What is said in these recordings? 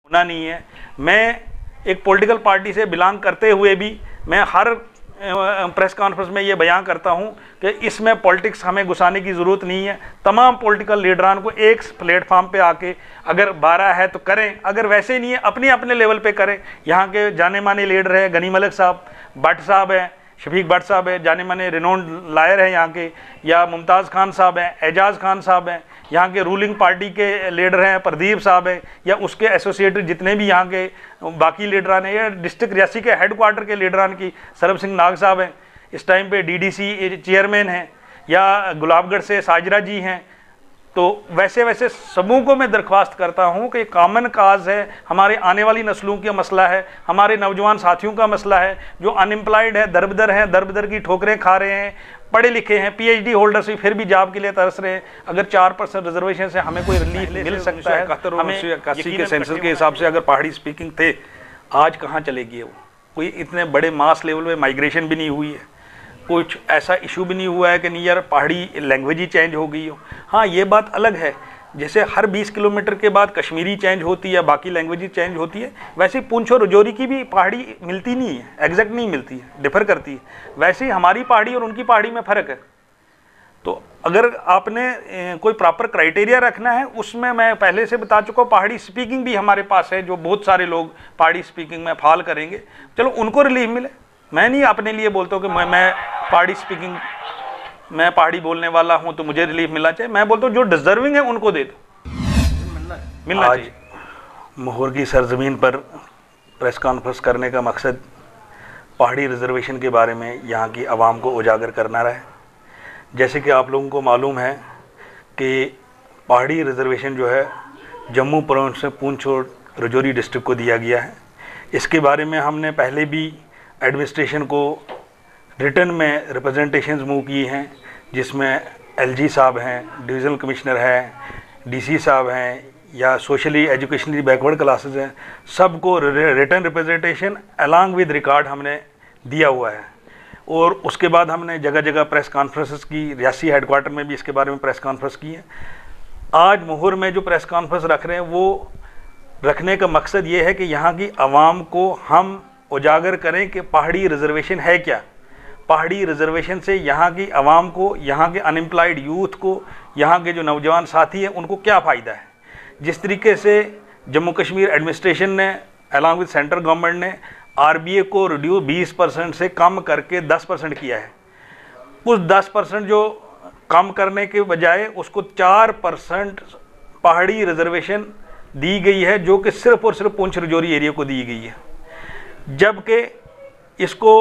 होना नहीं है। मैं एक पॉलिटिकल पार्टी से बिलोंग करते हुए भी मैं हर प्रेस कॉन्फ्रेंस में ये बयान करता हूँ कि इसमें पॉलिटिक्स हमें घुसाने की ज़रूरत नहीं है। तमाम पॉलिटिकल लीडरान को एक प्लेटफार्म पे आके अगर 12 है तो करें, अगर वैसे नहीं है अपने अपने लेवल पे करें। यहाँ के जाने माने लीडर हैं, गनी मलिक साहब, भट्ट साहब हैं, शफीक भट्ट साहब है, जाने माने रिनोन्ड लायर हैं यहाँ के, या मुमताज़ खान साहब हैं, एजाज़ खान साहब हैं, यहाँ के रूलिंग पार्टी के लीडर हैं, प्रदीप साहब हैं, या उसके एसोसिएटेड जितने भी यहाँ के बाकी लीडरान हैं, या डिस्ट्रिक्ट रियासी के हेडक्वार्टर के लीडरान की सरब सिंह नाग साहब हैं, इस टाइम पे डीडीसी चेयरमैन हैं, या गुलाबगढ़ से साजरा जी हैं। तो वैसे वैसे समूह को मैं दरख्वास्त करता हूँ कि कॉमन काज है, हमारे आने वाली नस्लों का मसला है, हमारे नौजवान साथियों का मसला है जो अनएम्प्लॉयड है, दरबदर हैं, दरबदर की ठोकरें खा रहे हैं, पढ़े लिखे हैं, पीएचडी होल्डर्स भी फिर भी जॉब के लिए तरस रहे हैं। अगर 4% रिजर्वेशन से हमें कोई रिलीफ मिल सकता है, 1981 के सेंसस के हिसाब से अगर पहाड़ी स्पीकिंग थे, आज कहाँ चलेगी वो? कोई इतने बड़े मास लेवल में माइग्रेशन भी नहीं हुई है, कुछ ऐसा इशू भी नहीं हुआ है कि नहीं यार पहाड़ी लैंग्वेज ही चेंज हो गई हो। हाँ, ये बात अलग है, जैसे हर 20 किलोमीटर के बाद कश्मीरी चेंज होती है, बाकी लैंग्वेज चेंज होती है, वैसे पुंछ और रजौरी की भी पहाड़ी मिलती नहीं है, एग्जैक्ट नहीं मिलती है, डिफर करती है। वैसे ही हमारी पहाड़ी और उनकी पहाड़ी में फ़र्क है। तो अगर आपने कोई प्रॉपर क्राइटेरिया रखना है, उसमें मैं पहले से बता चुका हूँ, पहाड़ी स्पीकिंग भी हमारे पास है, जो बहुत सारे लोग पहाड़ी स्पीकिंग में फाल करेंगे, चलो उनको रिलीफ मिले। मैं नहीं अपने लिए बोलता हूँ कि मैं पहाड़ी स्पीकिंग, मैं पहाड़ी बोलने वाला हूँ तो मुझे रिलीफ मिलना चाहिए। मैं बोलता हूँ जो डिजर्विंग है उनको दे दो, मिलना चाहिए। मोहर की सरजमीन पर प्रेस कॉन्फ्रेंस करने का मकसद पहाड़ी रिजर्वेशन के बारे में यहाँ की आवाम को उजागर करना रहा है। जैसे कि आप लोगों को मालूम है कि पहाड़ी रिजर्वेशन जो है जम्मू प्रोविंस में पुंछ और रजौरी डिस्ट्रिक्ट को दिया गया है। इसके बारे में हमने पहले भी एडमिनिस्ट्रेशन को रिटर्न में रिप्रेजेंटेशंस मूव किए हैं, जिसमें एलजी साहब हैं, डिविजनल कमिश्नर हैं, डीसी साहब हैं, या सोशली एजुकेशनली बैकवर्ड क्लासेस हैं, सबको written representation along with record हमने दिया हुआ है। और उसके बाद हमने जगह जगह प्रेस कॉन्फ्रेंसेस की, रियासी हेडक्वार्टर में भी इसके बारे में प्रेस कॉन्फ्रेंस की है। आज मोहर में जो प्रेस कॉन्फ्रेंस रख रहे हैं, वो रखने का मकसद ये है कि यहाँ की आवाम को हम उजागर करें कि पहाड़ी रिजर्वेशन है क्या, पहाड़ी रिजर्वेशन से यहाँ की आवाम को, यहाँ के अनएम्प्लॉयड यूथ को, यहाँ के जो नौजवान साथी हैं उनको क्या फ़ायदा है। जिस तरीके से जम्मू कश्मीर एडमिनिस्ट्रेशन ने अलॉन्ग विद सेंट्रल गवर्नमेंट ने आरबीए को रिड्यूस 20% से कम करके 10% किया है, उस 10% जो कम करने के बजाय उसको 4% पहाड़ी रिजर्वेशन दी गई है, जो कि सिर्फ और सिर्फ पुंछ रजौरी एरिया को दी गई है। जबकि इसको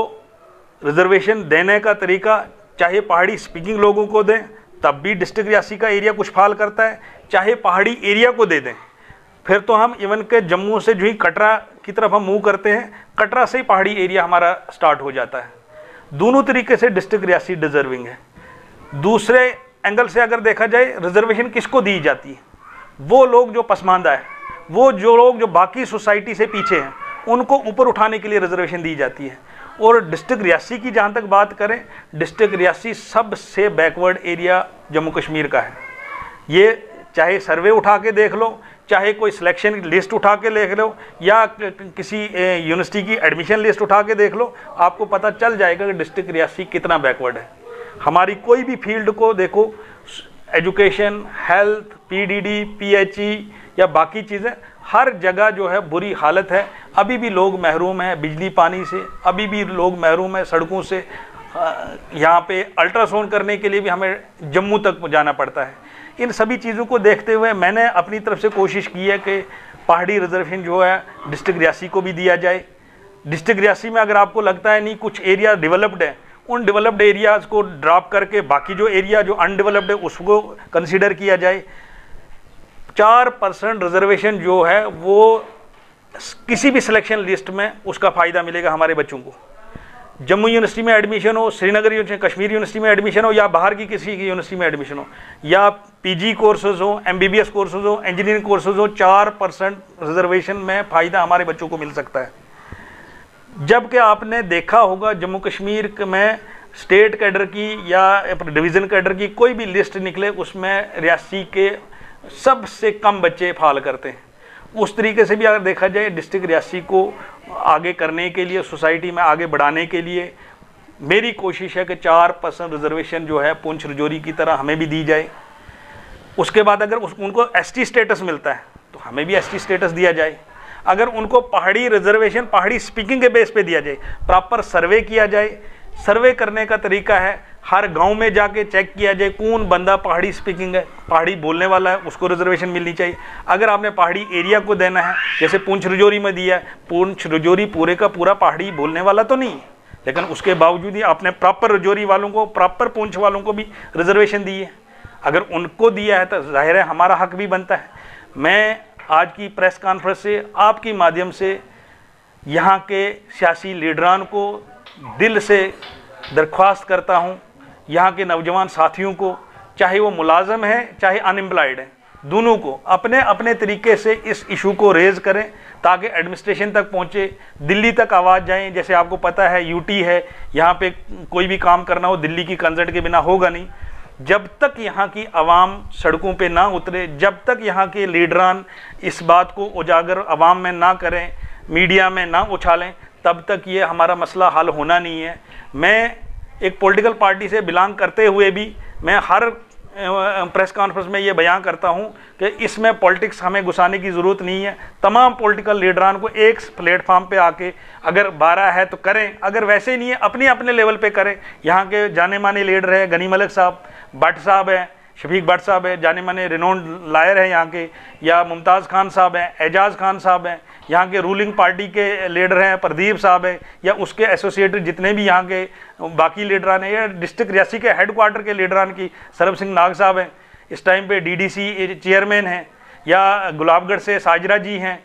रिजर्वेशन देने का तरीका चाहे पहाड़ी स्पीकिंग लोगों को दें तब भी डिस्ट्रिक्ट रियासी का एरिया कुछ फाल करता है, चाहे पहाड़ी एरिया को दे दें, फिर तो हम इवन के जम्मू से जो ही कटरा की तरफ हम मूव करते हैं, कटरा से ही पहाड़ी एरिया हमारा स्टार्ट हो जाता है। दोनों तरीके से डिस्ट्रिक्ट रियासी डिजर्विंग है। दूसरे एंगल से अगर देखा जाए, रिजर्वेशन किसको दी जाती है? वो लोग जो पसमानदा है, वो जो लोग जो बाकी सोसाइटी से पीछे हैं, उनको ऊपर उठाने के लिए रिजर्वेशन दी जाती है। और डिस्ट्रिक्ट रियासी की जहाँ तक बात करें, डिस्ट्रिक्ट रियासी सबसे बैकवर्ड एरिया जम्मू कश्मीर का है। ये चाहे सर्वे उठा के देख लो, चाहे कोई सिलेक्शन लिस्ट उठा के देख लो, या किसी यूनिवर्सिटी की एडमिशन लिस्ट उठा के देख लो, आपको पता चल जाएगा कि डिस्ट्रिक्ट रियासी कितना बैकवर्ड है। हमारी कोई भी फील्ड को देखो, एजुकेशन, हेल्थ, पीडीडी, पीएचई या बाकी चीज़ें, हर जगह जो है बुरी हालत है। अभी भी लोग महरूम हैं बिजली पानी से, अभी भी लोग महरूम हैं सड़कों से। यहाँ पे अल्ट्रासाउंड करने के लिए भी हमें जम्मू तक जाना पड़ता है। इन सभी चीज़ों को देखते हुए मैंने अपनी तरफ से कोशिश की है कि पहाड़ी रिजर्वेशन जो है डिस्ट्रिक्ट रियासी को भी दिया जाए। डिस्ट्रिक्ट रियासी में अगर आपको लगता है नहीं कुछ एरिया डेवलप्ड है, उन डेवलप्ड एरियाज़ को ड्रॉप करके बाकी जो एरिया जो अनडेवलप्ड है उसको कंसीडर किया जाए। 4% रिजर्वेशन जो है वो किसी भी सिलेक्शन लिस्ट में उसका फ़ायदा मिलेगा हमारे बच्चों को। जम्मू यूनिवर्सिटी में एडमिशन हो, श्रीनगर यूनिवर्सिटी, कश्मीर यूनिवर्सिटी में एडमिशन हो, या बाहर की किसी की यूनिवर्सिटी में एडमिशन हो, या पीजी कोर्सेज हो, एमबीबीएस कोर्सेज हो, इंजीनियरिंग कोर्सेज हो, 4% रिजर्वेशन में फ़ायदा हमारे बच्चों को मिल सकता है। जबकि आपने देखा होगा जम्मू कश्मीर में स्टेट कैडर की या डिवीज़न कैडर की कोई भी लिस्ट निकले, उसमें रियासी के सबसे कम बच्चे फाल करते हैं। उस तरीके से भी अगर देखा जाए डिस्ट्रिक्ट रियासी को आगे करने के लिए, सोसाइटी में आगे बढ़ाने के लिए मेरी कोशिश है कि 4% रिजर्वेशन जो है पुंछ रजौरी की तरह हमें भी दी जाए। उसके बाद अगर उनको एसटी स्टेटस मिलता है तो हमें भी एसटी स्टेटस दिया जाए। अगर उनको पहाड़ी रिजर्वेशन पहाड़ी स्पीकिंग के बेस पे दिया जाए, प्रॉपर सर्वे किया जाए। सर्वे करने का तरीका है हर गांव में जाके चेक किया जाए कौन बंदा पहाड़ी स्पीकिंग है, पहाड़ी बोलने वाला है, उसको रिजर्वेशन मिलनी चाहिए। अगर आपने पहाड़ी एरिया को देना है, जैसे पुंछ रजौरी में दिया है, पुंछ रजौरी पूरे का पूरा पहाड़ी बोलने वाला तो नहीं, लेकिन उसके बावजूद ही आपने प्रॉपर रजौरी वालों को, प्रॉपर पुंछ वालों को भी रिजर्वेशन दी है। अगर उनको दिया है तो जाहिर है हमारा हक भी बनता है। मैं आज की प्रेस कॉन्फ्रेंस से आपके माध्यम से यहाँ के सियासी लीडरान को दिल से दरख्वास्त करता हूँ, यहाँ के नौजवान साथियों को, चाहे वो मुलाजम हैं चाहे अनएम्प्लॉयड हैं, दोनों को अपने अपने तरीके से इस इशू को रेज़ करें ताकि एडमिनिस्ट्रेशन तक पहुँचे, दिल्ली तक आवाज़ जाएं। जैसे आपको पता है यूटी है, यहाँ पे कोई भी काम करना हो दिल्ली की कंसल्ट के बिना होगा नहीं। जब तक यहाँ की आवाम सड़कों पे ना उतरे, जब तक यहाँ के लीडरान इस बात को उजागर आवाम में ना करें, मीडिया में ना उछालें, तब तक ये हमारा मसला हल होना नहीं है। मैं एक पॉलिटिकल पार्टी से बिलोंग करते हुए भी मैं हर प्रेस कॉन्फ्रेंस में ये बयान करता हूँ कि इसमें पॉलिटिक्स हमें घुसाने की ज़रूरत नहीं है। तमाम पॉलिटिकल लीडरान को एक प्लेटफार्म पे आके अगर 12 है तो करें, अगर वैसे ही नहीं है अपने अपने लेवल पे करें। यहाँ के जाने माने लीडर हैं, गनी मलिक साहब, भट्ट साहब हैं, शफीक भट्ट साहब हैं, जाने माने रिनोन्ड लायर हैं यहाँ के, या मुमताज़ खान साहब हैं, एजाज़ खान साहब हैं, यहाँ के रूलिंग पार्टी के लीडर हैं, प्रदीप साहब हैं, या उसके एसोसिएटेड जितने भी यहाँ के बाकी लीडरान हैं, या डिस्ट्रिक्ट रियासी के हेड क्वार्टर के लीडरान की सरब सिंह नाग साहब हैं, इस टाइम पे डीडीसी चेयरमैन हैं, या गुलाबगढ़ से साजरा जी हैं।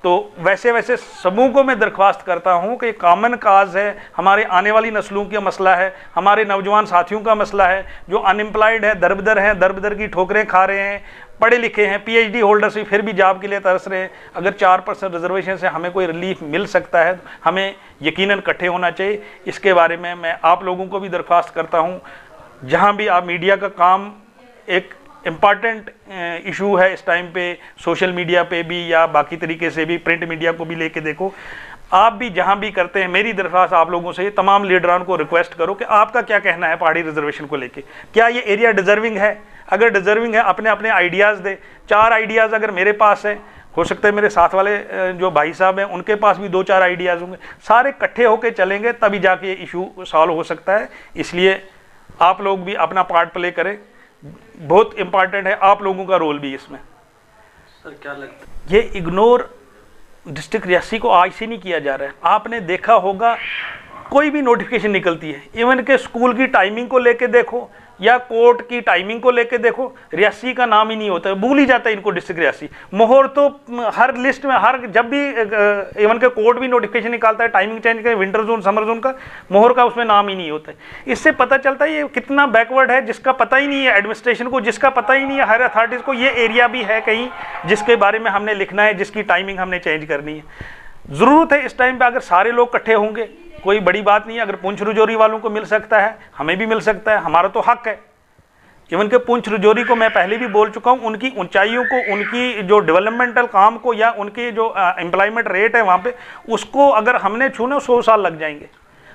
तो वैसे वैसे समूह को मैं दरख्वास्त करता हूँ कि कॉमन काज है, हमारे आने वाली नस्लों का मसला है, हमारे नौजवान साथियों का मसला है जो अनएम्प्लॉयड है, दरबदर हैं, दरबदर की ठोकरें खा रहे हैं, पढ़े लिखे हैं, पीएचडी होल्डर्स भी फिर भी जॉब के लिए तरस रहे हैं। अगर 4% रिजर्वेशन से हमें कोई रिलीफ मिल सकता है, हमें यकीनन इकट्ठे होना चाहिए। इसके बारे में मैं आप लोगों को भी दरख्वास्त करता हूँ, जहाँ भी आप मीडिया का काम एक इम्पॉर्टेंट इशू है इस टाइम पे, सोशल मीडिया पे भी या बाकी तरीके से भी प्रिंट मीडिया को भी लेके देखो, आप भी जहां भी करते हैं, मेरी दरख्वास्त आप लोगों से, तमाम लीडरान को रिक्वेस्ट करो कि आपका क्या कहना है पहाड़ी रिजर्वेशन को लेके। क्या ये एरिया डिजर्विंग है? अगर डिजर्विंग है अपने अपने आइडियाज़ दे। 4 आइडियाज़ अगर मेरे पास हैं, हो सकता है मेरे साथ वाले जो भाई साहब हैं उनके पास भी 2-4 आइडियाज़ होंगे, सारे इकट्ठे होकर चलेंगे तभी जाके ये इशू सॉल्व हो सकता है। इसलिए आप लोग भी अपना पार्ट प्ले करें, बहुत इंपॉर्टेंट है आप लोगों का रोल भी इसमें। सर क्या लगता है ये इग्नोर डिस्ट्रिक्ट रियासी को आज से नहीं किया जा रहा है। आपने देखा होगा कोई भी नोटिफिकेशन निकलती है, इवन के स्कूल की टाइमिंग को लेके देखो या कोर्ट की टाइमिंग को लेके देखो, रियासी का नाम ही नहीं होता है, भूल ही जाता है इनको डिस्ट्रिक्ट रियासी। मोहर तो हर लिस्ट में, हर जब भी इवन के कोर्ट भी नोटिफिकेशन निकालता है टाइमिंग चेंज करें, विंटर जोन समर जोन का, मोहर का उसमें नाम ही नहीं होता है। इससे पता चलता है ये कितना बैकवर्ड है, जिसका पता ही नहीं है एडमिनिस्ट्रेशन को, जिसका पता ही नहीं है हायर अथॉरिटीज़ को ये एरिया भी है कहीं जिसके बारे में हमने लिखना है, जिसकी टाइमिंग हमने चेंज करनी है। ज़रूरत है इस टाइम पर अगर सारे लोग इकट्ठे होंगे, कोई बड़ी बात नहीं है। अगर पुंछ रजौरी वालों को मिल सकता है, हमें भी मिल सकता है, हमारा तो हक है। इवन के पुंछ रजौरी को मैं पहले भी बोल चुका हूँ, उनकी ऊंचाइयों को, उनकी जो डेवलपमेंटल काम को या उनके जो एम्प्लॉयमेंट रेट है वहाँ पे, उसको अगर हमने छूना 100 साल लग जाएंगे।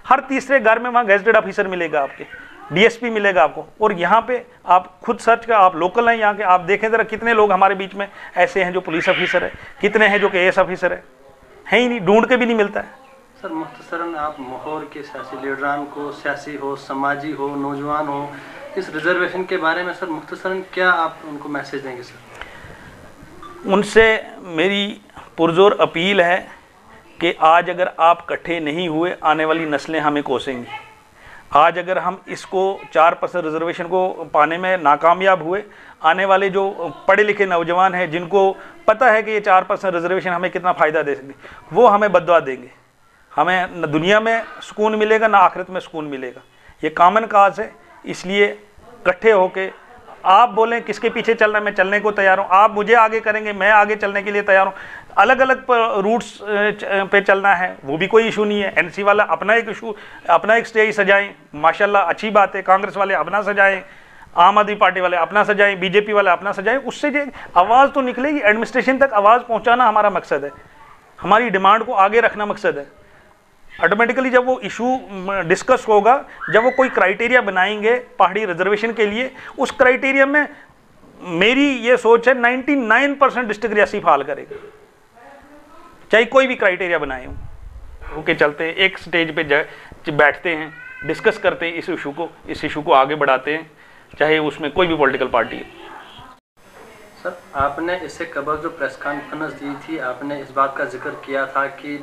हर तीसरे घर में वहाँ गेजेटेड ऑफिसर मिलेगा, आपके डीएसपी मिलेगा आपको। और यहाँ पे आप खुद सर्च का, आप लोकल हैं यहाँ के, आप देखें ज़रा कितने लोग हमारे बीच में ऐसे हैं जो पुलिस ऑफिसर है, कितने हैं जो केएस ऑफिसर है ही नहीं, ढूंढ के भी नहीं मिलता है। सर मुख्तसरन आप माहौल के सियासी लीडरान को, सियासी हो, समाजी हो, नौजवान हो, इस रिजर्वेशन के बारे में सर मुख्तसरन क्या आप उनको मैसेज देंगे? सर उनसे मेरी पुरजोर अपील है कि आज अगर आप इकट्ठे नहीं हुए, आने वाली नस्लें हमें कोसेंगी। आज अगर हम इसको 4% रिजर्वेशन को पाने में नाकामयाब हुए, आने वाले जो पढ़े लिखे नौजवान हैं जिनको पता है कि ये 4% रिजर्वेशन हमें कितना फ़ायदा दे सकती, वो हमें बददुआ देंगे। हमें न दुनिया में सुकून मिलेगा न आखिरत में सुकून मिलेगा। ये कॉमन काज है, इसलिए इकट्ठे होके आप बोलें किसके पीछे चलना, मैं चलने को तैयार हूँ। आप मुझे आगे करेंगे, मैं आगे चलने के लिए तैयार हूँ। अलग अलग रूट्स पे चलना है, वो भी कोई इशू नहीं है। एनसी वाला अपना एक इशू, अपना एक स्टेज सजाएं, माशाल्लाह अच्छी बात है। कांग्रेस वाले अपना सजाएं, आम आदमी पार्टी वाले अपना सजाएं, बीजेपी वाले अपना सजाएं, उससे जो आवाज़ तो निकलेगी, एडमिनिस्ट्रेशन तक आवाज़ पहुंचाना हमारा मकसद है, हमारी डिमांड को आगे रखना मकसद है। ऑटोमेटिकली जब वो इशू डिस्कस होगा, जब वो कोई क्राइटेरिया बनाएंगे पहाड़ी रिजर्वेशन के लिए, उस क्राइटेरिया में मेरी ये सोच है 99% डिस्ट्रिक्ट रियासी फाल करेगा, चाहे कोई भी क्राइटेरिया बनाए हो के चलते हैं, एक स्टेज पे बैठते हैं, डिस्कस करते हैं इस इशू को आगे बढ़ाते हैं, चाहे उसमें कोई भी पॉलिटिकल पार्टी है। सर, आपने इससे कबल जो प्रेस कॉन्फ्रेंस दी थी, आपने इस बात का जिक्र किया था कि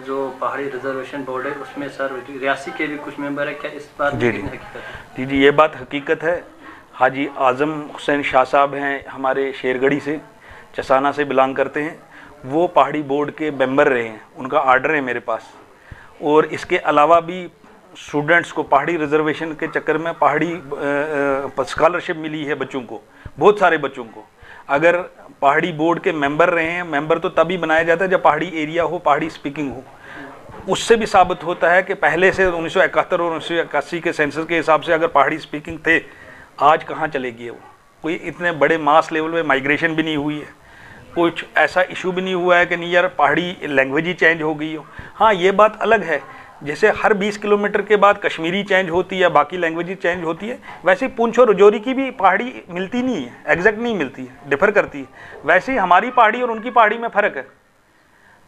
जो पहाड़ी रिजर्वेशन बोर्ड है उसमें सर रियासी के भी कुछ मेंबर है, क्या इस बात में कितनी हकीकत है? जी, ये बात हकीकत है। हाजी आज़म हुसैन शाह साहब हैं, हमारे शेरगढ़ी से, चसाना से बिलोंग करते हैं, वो पहाड़ी बोर्ड के मेंबर रहे हैं, उनका आर्डर है मेरे पास। और इसके अलावा भी स्टूडेंट्स को पहाड़ी रिजर्वेशन के चक्कर में पहाड़ी स्कॉलरशिप मिली है बच्चों को, बहुत सारे बच्चों को। अगर पहाड़ी बोर्ड के मेंबर रहे हैं, मेंबर तो तभी बनाया जाता है जब पहाड़ी एरिया हो, पहाड़ी स्पीकिंग हो। उससे भी साबित होता है कि पहले से 1971 और 1981 के सेंसस के हिसाब से अगर पहाड़ी स्पीकिंग थे, आज कहाँ चले गए वो? कोई इतने बड़े मास लेवल में माइग्रेशन भी नहीं हुई है, कुछ ऐसा इशू भी नहीं हुआ है कि नहीं यार पहाड़ी लैंग्वेज ही चेंज हो गई हो। हाँ, ये बात अलग है, जैसे हर 20 किलोमीटर के बाद कश्मीरी चेंज होती है, बाकी लैंग्वेज चेंज होती है, वैसे पूंछ और रजौरी की भी पहाड़ी मिलती नहीं है, एग्जैक्ट नहीं मिलती है, डिफर करती है। वैसे ही हमारी पहाड़ी और उनकी पहाड़ी में फ़र्क है।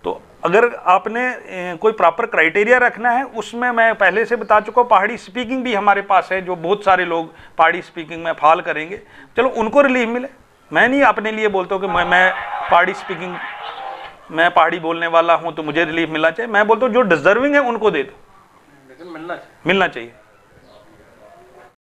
तो अगर आपने कोई प्रॉपर क्राइटेरिया रखना है, उसमें मैं पहले से बता चुका हूँ, पहाड़ी स्पीकिंग भी हमारे पास है, जो बहुत सारे लोग पहाड़ी स्पीकिंग में फाल करेंगे, चलो उनको रिलीफ मिले। मैं नहीं अपने लिए बोलता हूँ कि मैं पहाड़ी स्पीकिंग, मैं पहाड़ी बोलने वाला हूँ तो मुझे रिलीफ मिलना चाहिए। मैं बोलता हूँ जो डिजर्विंग है उनको दे दो, लेकिन मिलना चाहिए। मिलना चाहिए।